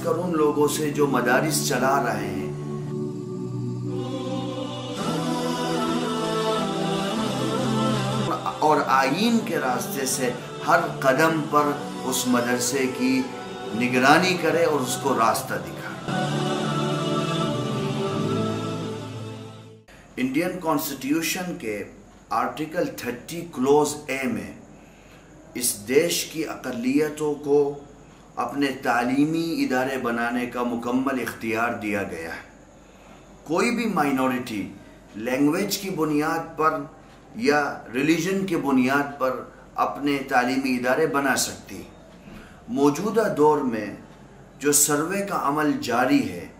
खासकर उन लोगों से जो मदारिस चला रहे हैं। और आईन के रास्ते से हर कदम पर उस मदरसे की निगरानी करे और उसको रास्ता दिखाए। इंडियन कॉन्स्टिट्यूशन के आर्टिकल 30 क्लोज ए में इस देश की अक़लियतों को अपने तालीमी इदारे बनाने का मुकम्मल इख्तियार दिया गया है। कोई भी माइनॉरिटी लैंग्वेज की बुनियाद पर या रिलीजन की बुनियाद पर अपने तालीमी इदारे बना सकती। मौजूदा दौर में जो सर्वे का अमल जारी है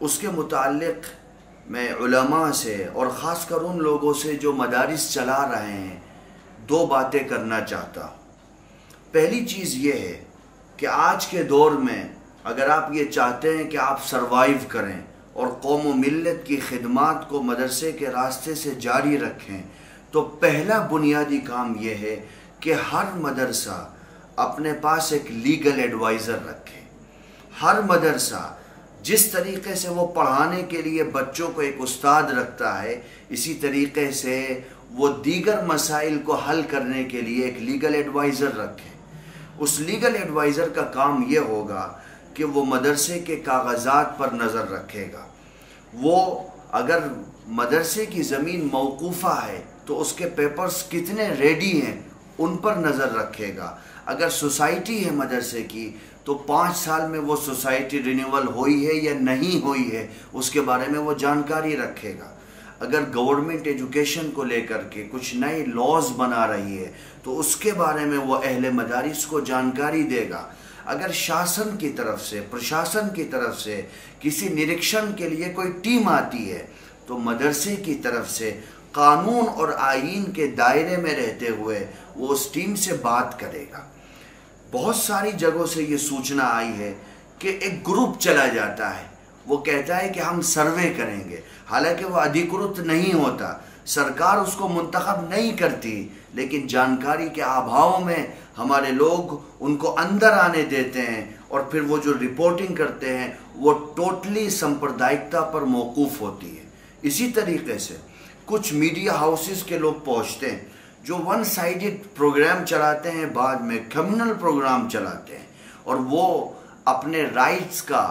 उसके मुताल्लिक़ मैं उलमा से और ख़ासकर उन लोगों से जो मदारिस चला रहे हैं दो बातें करना चाहता हूँ। पहली चीज़ ये है कि आज के दौर में अगर आप ये चाहते हैं कि आप सरवाइव करें और कौम व मिल्लत की खिदमात को मदरसे के रास्ते से जारी रखें, तो पहला बुनियादी काम यह है कि हर मदरसा अपने पास एक लीगल एडवाइज़र रखे। हर मदरसा जिस तरीके से वो पढ़ाने के लिए बच्चों को एक उस्ताद रखता है, इसी तरीके से वो दीगर मसाइल को हल करने के लिए एक लीगल एडवाइज़र रखे। उस लीगल एडवाइज़र का काम ये होगा कि वो मदरसे के कागज़ात पर नज़र रखेगा। वो अगर मदरसे की ज़मीन मौकूफ़ा है तो उसके पेपर्स कितने रेडी हैं उन पर नज़र रखेगा। अगर सोसाइटी है मदरसे की तो 5 साल में वो सोसाइटी रिन्यूअल हुई है या नहीं हुई है उसके बारे में वो जानकारी रखेगा। अगर गवर्नमेंट एजुकेशन को लेकर के कुछ नए लॉज बना रही है तो उसके बारे में वो अहले मदारिस को जानकारी देगा। अगर शासन की तरफ से, प्रशासन की तरफ से किसी निरीक्षण के लिए कोई टीम आती है तो मदरसे की तरफ से कानून और आईन के दायरे में रहते हुए वो उस टीम से बात करेगा। बहुत सारी जगहों से ये सूचना आई है कि एक ग्रुप चला जाता है, वो कहता है कि हम सर्वे करेंगे, हालांकि वो अधिकृत नहीं होता, सरकार उसको मुंतखब नहीं करती, लेकिन जानकारी के अभाव में हमारे लोग उनको अंदर आने देते हैं और फिर वो जो रिपोर्टिंग करते हैं वो टोटली सांप्रदायिकता पर मौकूफ़ होती है। इसी तरीके से कुछ मीडिया हाउसेस के लोग पहुँचते हैं जो वन साइडेड प्रोग्राम चलाते हैं, बाद में कम्युनल प्रोग्राम चलाते हैं और वो अपने राइट्स का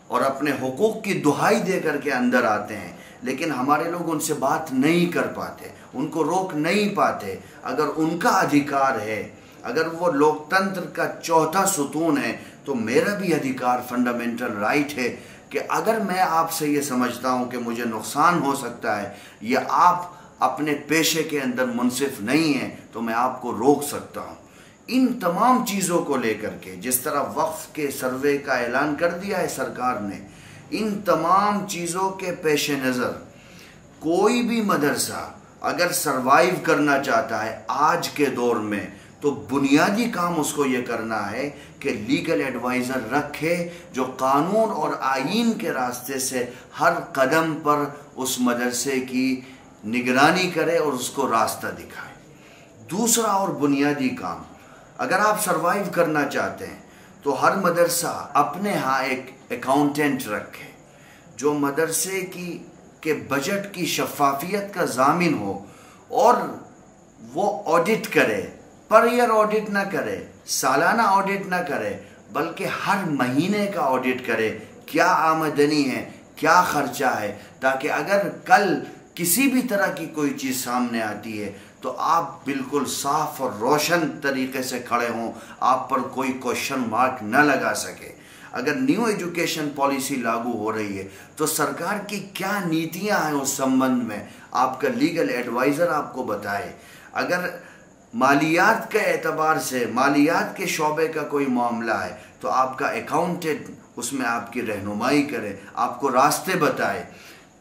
और अपने हुकूक की दुहाई दे करके अंदर आते हैं, लेकिन हमारे लोग उनसे बात नहीं कर पाते, उनको रोक नहीं पाते। अगर उनका अधिकार है, अगर वो लोकतंत्र का चौथा सुतून है, तो मेरा भी अधिकार, फंडामेंटल राइट है कि अगर मैं आपसे ये समझता हूँ कि मुझे नुकसान हो सकता है या आप अपने पेशे के अंदर मुनसिफ नहीं हैं तो मैं आपको रोक सकता हूँ। इन तमाम चीज़ों को लेकर के, जिस तरह वक्फ के सर्वे का ऐलान कर दिया है सरकार ने, इन तमाम चीज़ों के पेश नज़र कोई भी मदरसा अगर सरवाइव करना चाहता है आज के दौर में तो बुनियादी काम उसको ये करना है कि लीगल एडवाइज़र रखे जो कानून और आईन के रास्ते से हर कदम पर उस मदरसे की निगरानी करे और उसको रास्ता दिखाए। दूसरा और बुनियादी काम, अगर आप सरवाइव करना चाहते हैं तो हर मदरसा अपने यहाँ एक अकाउंटेंट रखे जो मदरसे के बजट की शफाफियत का ज़ामिन हो और वो ऑडिट करे, पर ईयर ऑडिट ना करे, सालाना ऑडिट ना करे, बल्कि हर महीने का ऑडिट करे, क्या आमदनी है, क्या खर्चा है, ताकि अगर कल किसी भी तरह की कोई चीज़ सामने आती है तो आप बिल्कुल साफ और रोशन तरीके से खड़े हों, आप पर कोई क्वेश्चन मार्क न लगा सके। अगर न्यू एजुकेशन पॉलिसी लागू हो रही है तो सरकार की क्या नीतियां हैं उस संबंध में आपका लीगल एडवाइज़र आपको बताए। अगर मालियात के एतबार से, मालियात के शोबे का कोई मामला है तो आपका अकाउंटेंट उसमें आपकी रहनुमाई करे, आपको रास्ते बताए।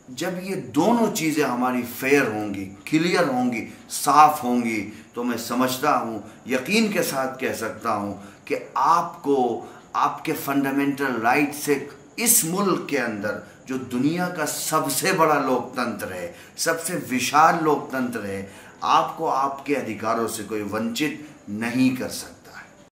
जब ये दोनों चीज़ें हमारी फेयर होंगी, क्लियर होंगी, साफ होंगी, तो मैं समझता हूँ, यकीन के साथ कह सकता हूँ कि आपको आपके फंडामेंटल राइट से इस मुल्क के अंदर जो दुनिया का सबसे बड़ा लोकतंत्र है, सबसे विशाल लोकतंत्र है, आपको आपके अधिकारों से कोई वंचित नहीं कर सकता।